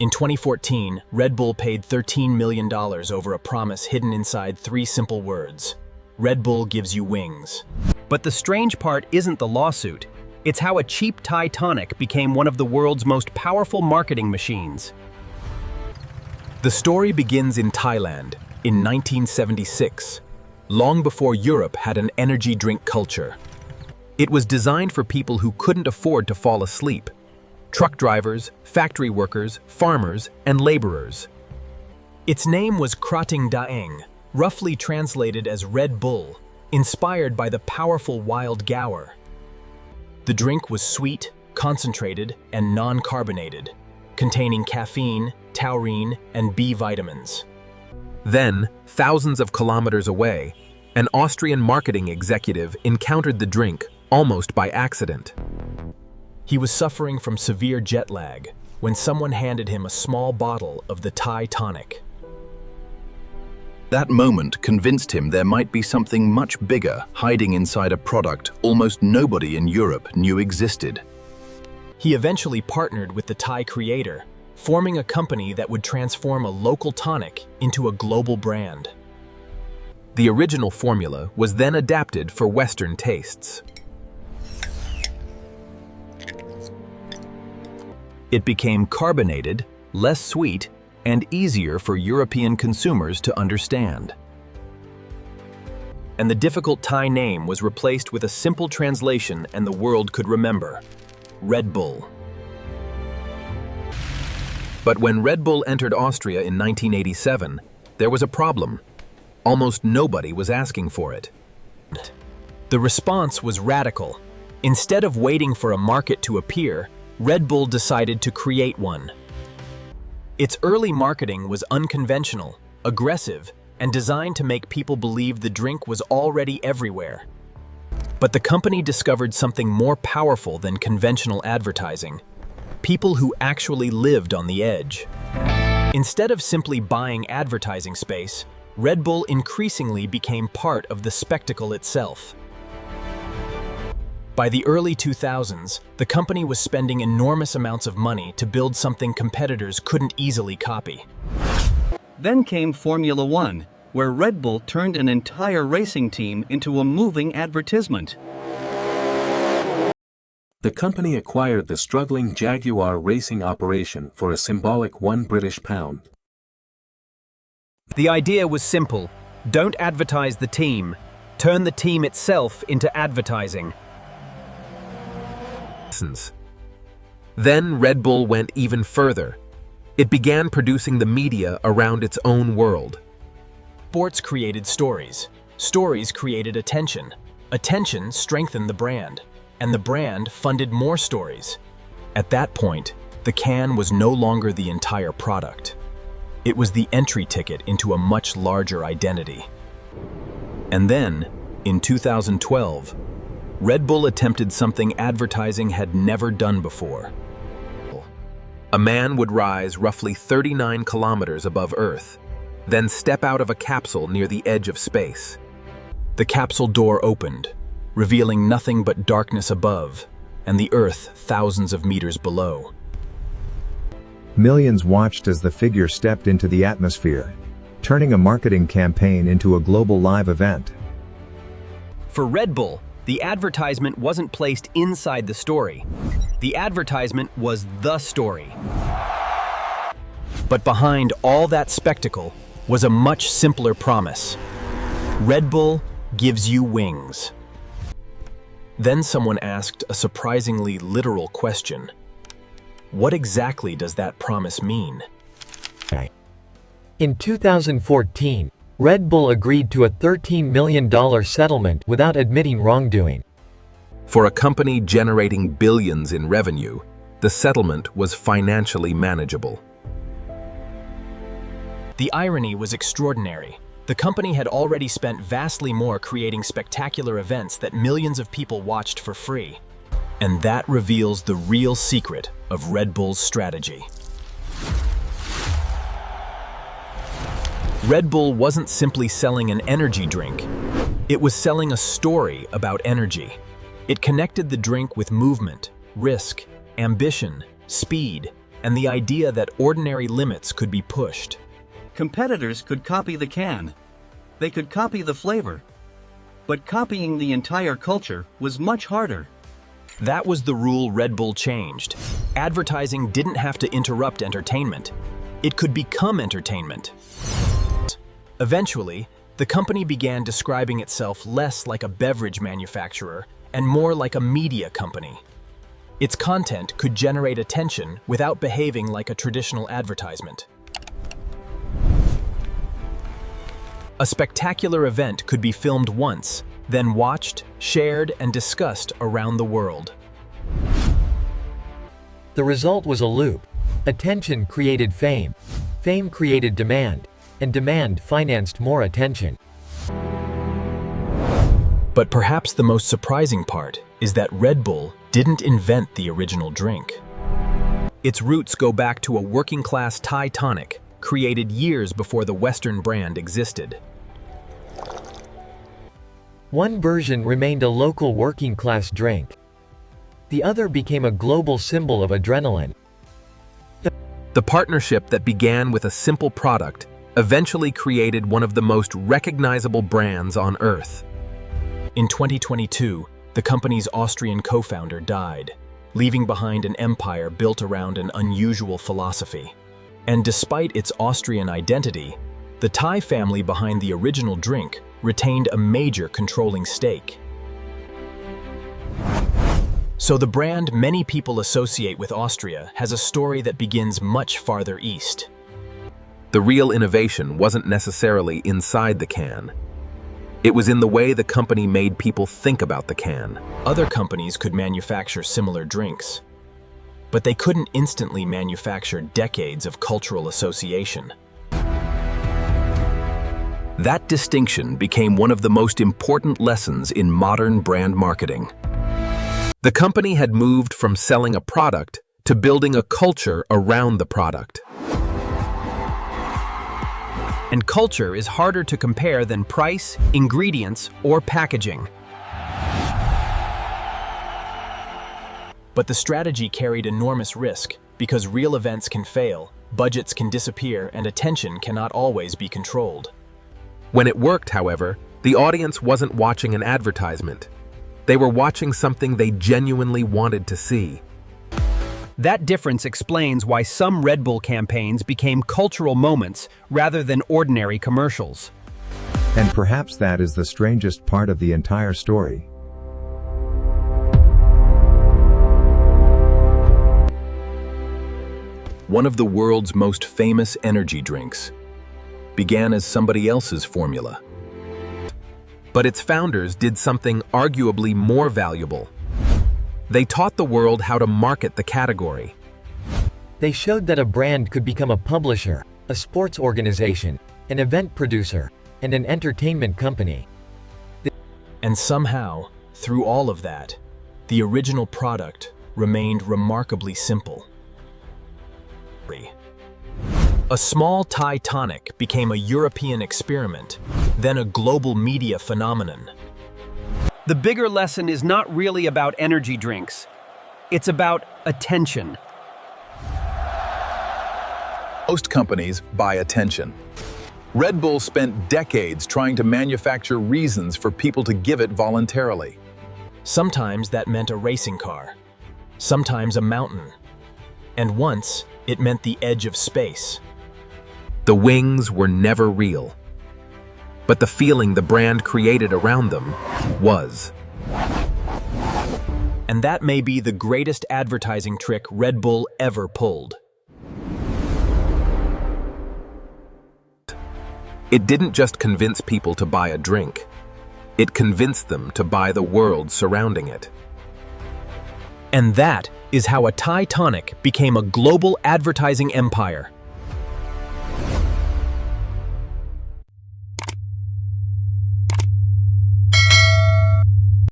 In 2014, Red Bull paid $13 million over a promise hidden inside 3 simple words. Red Bull gives you wings. But the strange part isn't the lawsuit. It's how a cheap Thai tonic became one of the world's most powerful marketing machines. The story begins in Thailand in 1976, long before Europe had an energy drink culture. It was designed for people who couldn't afford to fall asleep: truck drivers, factory workers, farmers, and laborers. Its name was Krating Daeng, roughly translated as Red Bull, inspired by the powerful wild gaur. The drink was sweet, concentrated, and non-carbonated, containing caffeine, taurine, and B vitamins. Then, thousands of kilometers away, an Austrian marketing executive encountered the drink almost by accident. He was suffering from severe jet lag when someone handed him a small bottle of the Thai tonic. That moment convinced him there might be something much bigger hiding inside a product almost nobody in Europe knew existed. He eventually partnered with the Thai creator, forming a company that would transform a local tonic into a global brand. The original formula was then adapted for Western tastes. It became carbonated, less sweet, and easier for European consumers to understand. And the difficult Thai name was replaced with a simple translation and the world could remember: Red Bull. But when Red Bull entered Austria in 1987, there was a problem. Almost nobody was asking for it. The response was radical. Instead of waiting for a market to appear, Red Bull decided to create one. Its early marketing was unconventional, aggressive, and designed to make people believe the drink was already everywhere. But the company discovered something more powerful than conventional advertising: people who actually lived on the edge. Instead of simply buying advertising space, Red Bull increasingly became part of the spectacle itself. By the early 2000s, the company was spending enormous amounts of money to build something competitors couldn't easily copy. Then came Formula One, where Red Bull turned an entire racing team into a moving advertisement. The company acquired the struggling Jaguar racing operation for a symbolic £1. The idea was simple: don't advertise the team, turn the team itself into advertising. Then Red Bull went even further. It began producing the media around its own world. Sports created stories. Stories created attention. Attention strengthened the brand. And the brand funded more stories. At that point, the can was no longer the entire product. It was the entry ticket into a much larger identity. And then, in 2012, Red Bull attempted something advertising had never done before. A man would rise roughly 39 kilometers above Earth, then step out of a capsule near the edge of space. The capsule door opened, revealing nothing but darkness above, and the Earth thousands of meters below. Millions watched as the figure stepped into the atmosphere, turning a marketing campaign into a global live event. For Red Bull, the advertisement wasn't placed inside the story. The advertisement was the story. But behind all that spectacle was a much simpler promise: Red Bull gives you wings. Then someone asked a surprisingly literal question: what exactly does that promise mean? In 2014, Red Bull agreed to a $13 million settlement without admitting wrongdoing. For a company generating billions in revenue, the settlement was financially manageable. The irony was extraordinary. The company had already spent vastly more creating spectacular events that millions of people watched for free. And that reveals the real secret of Red Bull's strategy. Red Bull wasn't simply selling an energy drink. It was selling a story about energy. It connected the drink with movement, risk, ambition, speed, and the idea that ordinary limits could be pushed. Competitors could copy the can. They could copy the flavor. But copying the entire culture was much harder. That was the rule Red Bull changed. Advertising didn't have to interrupt entertainment. It could become entertainment. Eventually, the company began describing itself less like a beverage manufacturer and more like a media company. Its content could generate attention without behaving like a traditional advertisement. A spectacular event could be filmed once, then watched, shared, and discussed around the world. The result was a loop. Attention created fame. Fame created demand. And demand financed more attention. But perhaps the most surprising part is that Red Bull didn't invent the original drink. Its roots go back to a working-class Thai tonic created years before the Western brand existed. One version remained a local working-class drink. The other became a global symbol of adrenaline. The partnership that began with a simple product eventually created one of the most recognizable brands on Earth. In 2022, the company's Austrian co-founder died, leaving behind an empire built around an unusual philosophy. And despite its Austrian identity, the Thai family behind the original drink retained a major controlling stake. So the brand many people associate with Austria has a story that begins much farther east. The real innovation wasn't necessarily inside the can. It was in the way the company made people think about the can. Other companies could manufacture similar drinks, but they couldn't instantly manufacture decades of cultural association. That distinction became one of the most important lessons in modern brand marketing. The company had moved from selling a product to building a culture around the product. And culture is harder to compare than price, ingredients, or packaging. But the strategy carried enormous risk because real events can fail, budgets can disappear, and attention cannot always be controlled. When it worked, however, the audience wasn't watching an advertisement. They were watching something they genuinely wanted to see. That difference explains why some Red Bull campaigns became cultural moments rather than ordinary commercials. And perhaps that is the strangest part of the entire story. One of the world's most famous energy drinks began as somebody else's formula. But its founders did something arguably more valuable. They taught the world how to market the category. They showed that a brand could become a publisher, a sports organization, an event producer, and an entertainment company. And somehow, through all of that, the original product remained remarkably simple. A small Thai tonic became a European experiment, then a global media phenomenon. The bigger lesson is not really about energy drinks. It's about attention. Most companies buy attention. Red Bull spent decades trying to manufacture reasons for people to give it voluntarily. Sometimes that meant a racing car, sometimes a mountain, and once it meant the edge of space. The wings were never real, but the feeling the brand created around them was. And that may be the greatest advertising trick Red Bull ever pulled. It didn't just convince people to buy a drink. It convinced them to buy the world surrounding it. And that is how a Thai tonic became a global advertising empire.